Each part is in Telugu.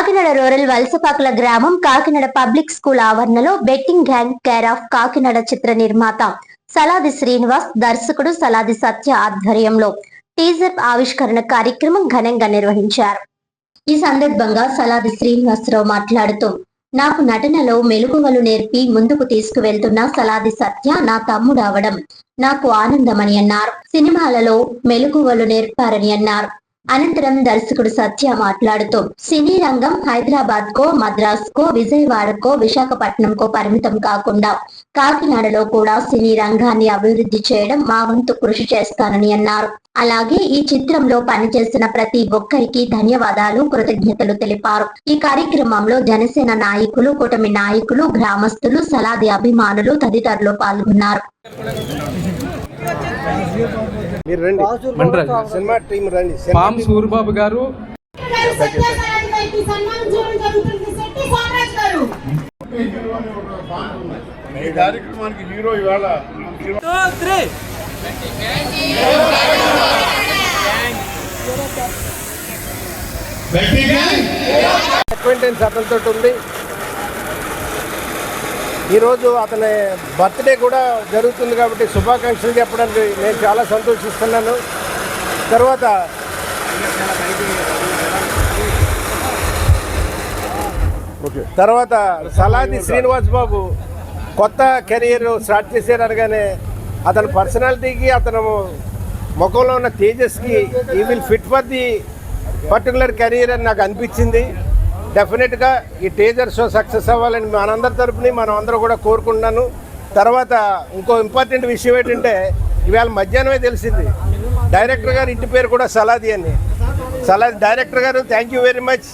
కాకినాడ రూరల్ వలసపాకుల గ్రామం కాకినాడ పబ్లిక్ స్కూల్ ఆవరణలో betting gang care of Kakinada చిత్ర నిర్మాత సలాది శ్రీనివాస్, దర్శకుడు సలాది సత్య ఆధ్వర్యంలో టీజర్ ఆవిష్కరణ కార్యక్రమం ఘనంగా నిర్వహించారు. ఈ సందర్భంగా సలాది శ్రీనివాసరావు మాట్లాడుతూ, నాకు నటనలో మెలకువలు నేర్పి ముందుకు తీసుకువెళ్తున్న సలాది సత్య నా తమ్ముడు అవడం నాకు ఆనందమని అన్నారు. సినిమాలలో మెలకువలు నేర్పారని అన్నారు. అనంతరం దర్శకుడు సత్య మాట్లాడుతూ, సినీ రంగం హైదరాబాద్ కో, మద్రాస్ కో, విజయవాడకో, విశాఖపట్నంకో పరిమితం కాకుండా కాకినాడలో కూడా సినీ రంగాన్ని అభివృద్ధి చేయడం మా వంతు కృషి చేస్తానని అన్నారు. అలాగే ఈ చిత్రంలో పనిచేసిన ప్రతి ఒక్కరికి ధన్యవాదాలు, కృతజ్ఞతలు తెలిపారు. ఈ కార్యక్రమంలో జనసేన నాయకులు, కూటమి నాయకులు, గ్రామస్తులు, సలాది అభిమానులు తదితరులు పాల్గొన్నారు. సినిమా టీం రండి. పామ్ సూరిబాబు గారు, ఈ కార్యక్రమానికి హీరో ఇవాళ అక్వైంటెన్స్ అతనితో ఉంది. ఈరోజు అతని బర్త్డే కూడా జరుగుతుంది కాబట్టి శుభాకాంక్షలు చెప్పడానికి నేను చాలా సంతోషిస్తున్నాను. తర్వాత సలాది శ్రీనివాస్ బాబు కొత్త కెరీర్ స్టార్ట్ చేశారు అనగానే అతని పర్సనాలిటీకి, అతను ముఖంలో ఉన్న తేజస్కి ఈ will fit for the particular career అని నాకు అనిపించింది. డెఫినెట్గా ఈ టీజర్ షో సక్సెస్ అవ్వాలని మనందరి తరపుని మనం అందరూ కూడా కోరుకుంటున్నాను. తర్వాత ఇంకో ఇంపార్టెంట్ విషయం ఏంటంటే, ఇవాళ మధ్యాహ్నమే తెలిసింది డైరెక్టర్ గారు ఇంటి పేరు కూడా సలాది అని. సలాది డైరెక్టర్ గారు, థ్యాంక్ యూ వెరీ మచ్.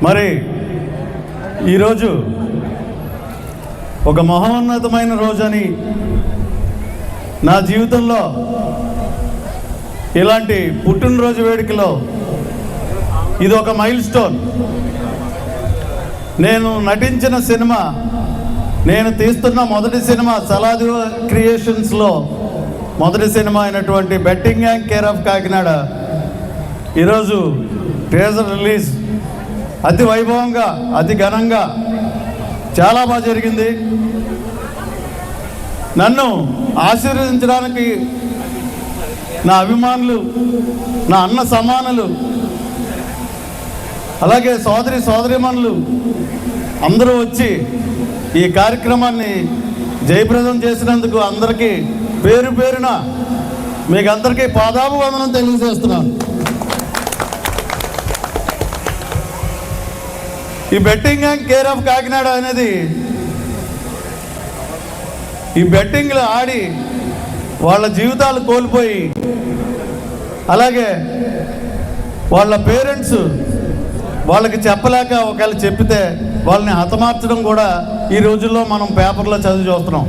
మరి ఈరోజు ఒక మహోన్నతమైన రోజని నా జీవితంలో ఇలాంటి పుట్టినరోజు వేడుకలో ఇది ఒక మైల్ స్టోన్. నేను నటించిన సినిమా, నేను తీస్తున్న మొదటి సినిమా సలాది క్రియేషన్స్లో మొదటి సినిమా అయినటువంటి betting gang care of Kakinada ఈరోజు టీజర్ రిలీజ్ అతి వైభవంగా, అతి ఘనంగా చాలా బాగా జరిగింది. నన్ను ఆశీర్వదించడానికి నా అభిమానులు, నా అన్న సమానులు, అలాగే సోదరిమణులు అందరూ వచ్చి ఈ కార్యక్రమాన్ని జయప్రదం చేసినందుకు అందరికీ పేరు పేరున మీకు అందరికీ పాదాభివందనం తెలియజేస్తున్నాను. ఈ betting gang care of Kakinada అనేది ఈ బెట్టింగ్లు ఆడి వాళ్ళ జీవితాలు కోల్పోయి, అలాగే వాళ్ళ పేరెంట్స్ వాళ్ళకి చెప్పలేక ఒకవేళ చెప్పితే వాళ్ళని హతమార్చడం కూడా ఈ రోజుల్లో మనం పేపర్లో చదివి చూస్తున్నాం.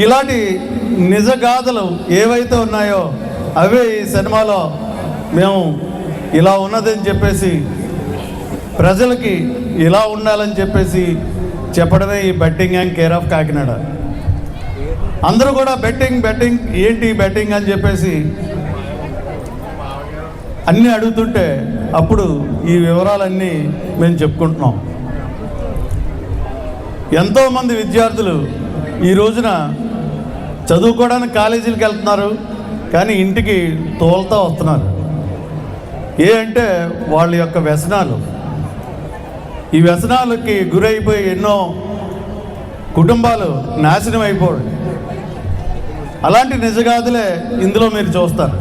ఇలాంటి నిజగాథలు ఏవైతే ఉన్నాయో అవే ఈ సినిమాలో మేము ఇలా ఉన్నదని చెప్పేసి, ప్రజలకి ఇలా ఉండాలని చెప్పేసి చెప్పడమే ఈ betting gang care of Kakinada. అందరూ కూడా బెట్టింగ్ ఏంటి బెట్టింగ్ అని చెప్పేసి అన్నీ అడుగుతుంటే అప్పుడు ఈ వివరాలన్నీ మేము చెప్పుకుంటున్నాం. ఎంతోమంది విద్యార్థులు ఈ రోజున చదువుకోవడానికి కాలేజీలకు వెళ్తున్నారు, కానీ ఇంటికి తోలుతూ వస్తున్నారు. అంటే వాళ్ళ యొక్క వ్యసనాలు. ఈ వ్యసనాలకి గురైపోయి ఎన్నో కుటుంబాలు నాశనం అయిపోయాయి. అలాంటి నిజగాథలే ఇందులో మీరు చూస్తారు.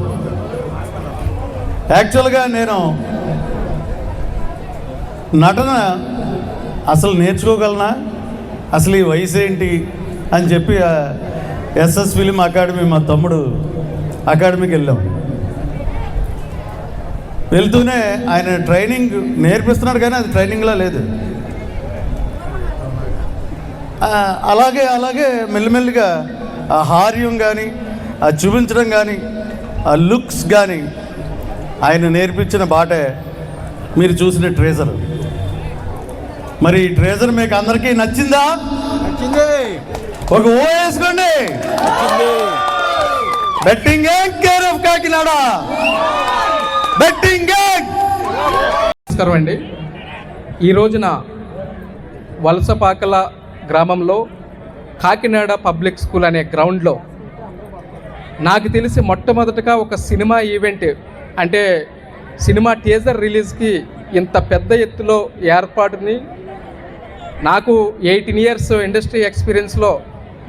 యాక్చువల్గా నేను నటన అసలు నేర్చుకోగలనా, అసలు ఈ వయసు ఏంటి అని చెప్పి ఎస్ఎస్ ఫిలిం అకాడమీ, మా తమ్ముడు అకాడమీకి వెళ్ళాం. వెళ్తూనే ఆయన ట్రైనింగ్ నేర్పిస్తున్నాడు, కానీ అది ట్రైనింగ్లో లేదు. అలాగే మెల్లిమెల్లిగా ఆ హార్యం కానీ, ఆ చూపించడం కానీ, ఆ లుక్స్ కానీ ఆయన నేర్పించిన బాటే మీరు చూసిన ట్రేజర్. మరి ఈ ట్రేజర్ మీకు అందరికీ నచ్చిందా? నచ్చింది. ఒక ఓ వేసుకోండి. Betting gang care of Kakinada. Betting gang. నమస్కారం అండి. ఈ రోజున వలసపాకల గ్రామంలో కాకినాడ పబ్లిక్ స్కూల్ అనే గ్రౌండ్లో నాకు తెలిసి మొట్టమొదటగా ఒక సినిమా ఈవెంట్, అంటే సినిమా టీజర్ రిలీజ్కి ఇంత పెద్ద ఎత్తులో ఏర్పాటుని నాకు 18 ఇయర్స్ ఇండస్ట్రీ ఎక్స్పీరియన్స్లో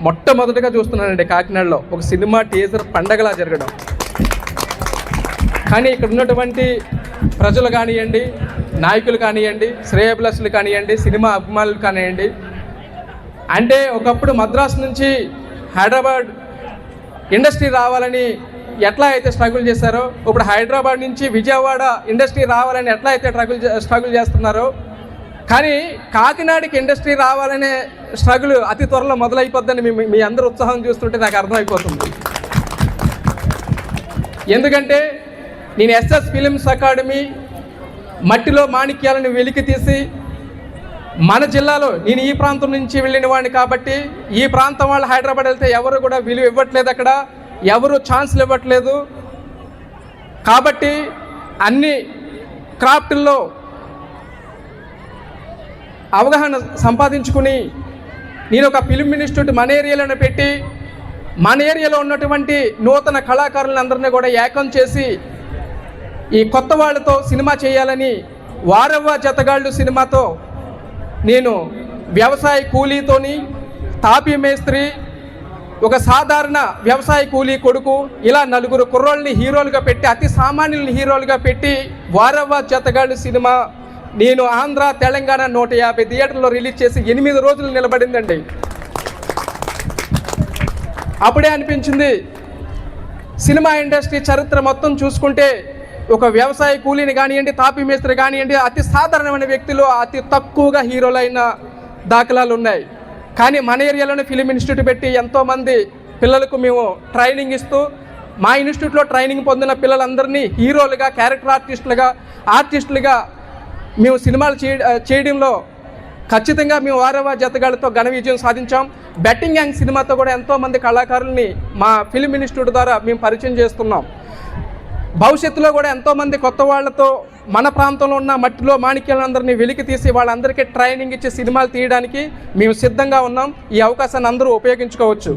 మొట్టమొదటిగా చూస్తున్నానండి. కాకినాడలో ఒక సినిమా టీజర్ పండగలా జరగడం. కానీ ఇక్కడ ఉన్నటువంటి ప్రజలు కానివ్వండి, నాయకులు కానివ్వండి, శ్రేయభిలాషులు కానివ్వండి, సినిమా అభిమానులు కానివ్వండి, అంటే ఒకప్పుడు మద్రాసు నుంచి హైదరాబాద్ ఇండస్ట్రీ రావాలని ఎట్లా అయితే స్ట్రగుల్ చేశారో, ఇప్పుడు హైదరాబాద్ నుంచి విజయవాడ ఇండస్ట్రీ రావాలని ఎట్లా అయితే స్ట్రగుల్ చేస్తున్నారో, కానీ కాకినాడకి ఇండస్ట్రీ రావాలనే స్ట్రగుల్ అతి త్వరలో మొదలైపోద్దని మీ అందరూ ఉత్సాహం చూస్తుంటే నాకు అర్థమైపోతుంది. ఎందుకంటే నేను ఎస్ఎస్ ఫిలిమ్స్ అకాడమీ మట్టిలో మాణిక్యాలను వెలికి తీసి మన జిల్లాలో, నేను ఈ ప్రాంతం నుంచి వెళ్ళిన వాడిని కాబట్టి ఈ ప్రాంతం వాళ్ళు హైదరాబాద్ వెళ్తే ఎవరు కూడా విలువ ఇవ్వట్లేదు, అక్కడ ఎవరు ఛాన్స్లు ఇవ్వట్లేదు. కాబట్టి అన్ని క్రాఫ్ట్లో అవగాహన సంపాదించుకుని నేను ఒక ఫిల్మ్ ఇన్స్టిట్యూట్ మన ఏరియాలోనే పెట్టి మన ఏరియాలో ఉన్నటువంటి నూతన కళాకారులందరినీ కూడా ఏకం చేసి ఈ కొత్త వాళ్ళతో సినిమా చేయాలని వారవ్వ జతగాళ్ళు సినిమాతో నేను వ్యవసాయ కూలీతోని, తాపీ మేస్త్రి, ఒక సాధారణ వ్యవసాయ కూలీ కొడుకు, ఇలా 4 కుర్రోళ్ళని హీరోలుగా పెట్టి, అతి సామాన్యుల్ని హీరోలుగా పెట్టి వారవ్వ జతగాళ్ళు సినిమా నేను ఆంధ్ర తెలంగాణ 150 థియేటర్లో రిలీజ్ చేసి 8 రోజులు నిలబడిందండి. అప్పుడే అనిపించింది సినిమా ఇండస్ట్రీ చరిత్ర మొత్తం చూసుకుంటే ఒక వ్యవసాయ కూలీని కానివ్వండి, తాపీ మేస్త్రి కానివ్వండి, అతి సాధారణమైన వ్యక్తులు అతి తక్కువగా హీరోలైన దాఖలాలు ఉన్నాయి. కానీ మన ఏరియాలోనే ఫిలిం ఇన్స్టిట్యూట్ పెట్టి ఎంతోమంది పిల్లలకు మేము ట్రైనింగ్ ఇస్తూ, మా ఇన్స్టిట్యూట్లో ట్రైనింగ్ పొందిన పిల్లలందరినీ హీరోలుగా, క్యారెక్టర్ ఆర్టిస్టులుగా మేము సినిమాలు చేయడంలో ఖచ్చితంగా మేము వారవ జతగాళ్ళతో ఘన విజయం సాధించాం. బెట్టింగ్ గ్యాంగ్ సినిమాతో కూడా ఎంతోమంది కళాకారుల్ని మా ఫిలిం ఇన్స్టిట్యూట్ ద్వారా మేము పరిచయం చేస్తున్నాం. భవిష్యత్తులో కూడా ఎంతోమంది కొత్త వాళ్ళతో మన ప్రాంతంలో ఉన్న మట్టిలో మాణిక్యాలందరినీ వెలికి తీసి వాళ్ళందరికీ ట్రైనింగ్ ఇచ్చి సినిమాలు తీయడానికి మేము సిద్ధంగా ఉన్నాం. ఈ అవకాశాన్ని అందరూ ఉపయోగించుకోవచ్చు.